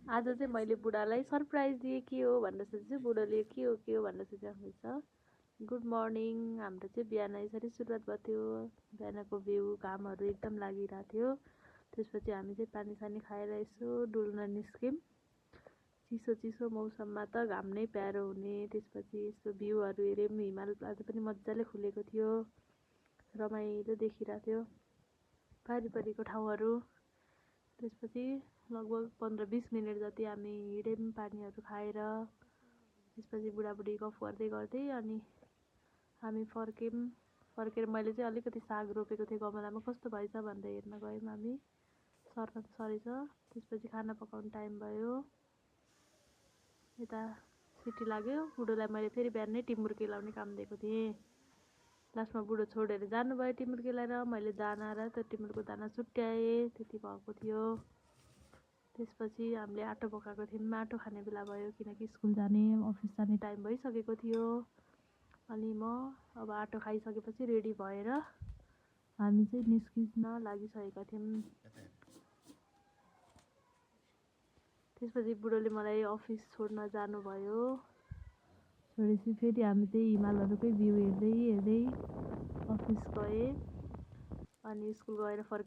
आज चाहिँ मैले बुढालाई सरप्राइज दिएँ के हो भनेर सोचेँ बुढोले के हो भनेर सोचिरहेको गुड मर्निङ हाम्रो चाहिँ बिहान यसरी सुरुवात भएको थियो बिहानको भ्यू घामहरू एकदम लागिरहेको थियो त्यसपछि हामी चाहिँ पानी सानी खाएर यसो डुल्न निस्क्यौँ चिसो चिसो मौसममा त घाम नै प्यारो हुने त्यसपछि यस्तो भ्यूहरू हेऱ्यौँ हिमाल आज पनि मजाले खुलेको थियो रमाइलो देखिरहेको थियो पारिपरिको ठाउँहरू त्यसपछि लगभग 15-20 मिनट जति हामी हिँड्यौँ पानीहरू खाएर त्यसपछि बुढाबुढी गफ गर्दै गर्दै अनि हामी फर्केर मैले चाहिँ अलिकति साग रोपेको थिएँ गमलामा कस्तो भएछ भनेर हेर्न गयौँ हामी सरेछ त्यसपछि खाना पकाउने टाइम भयो यता सिटी लाग्यो बुढोलाई मैले फेरि बिहानै टिमुर केलाउने काम दिएको थिएँ लास्टमा बुढो छोडेर जानुभयो टिमुर केलाएर मैले दाना र त्यो टिमुरको दाना छुट्याएँ त्यति भएको थियो त्यसपछि हामीले आटो पकाएको थियौँ आटो खाने बेला भयो किनकि स्कुल जाने अफिस जाने टाइम भइसकेको थियो अनि म अब आटो खाइसकेपछि रेडी भएर हामी चाहिँ निस्किन लागिसकेका थियौँ त्यसपछि बुढोले मलाई अफिस छोड्न जानुभयो छोडेपछि फेरि हामी चाहिँ हिमालहरूकै भ्यू हेर्दै हेर्दै अफिस गएँ अनि स्कुल गएर फर्के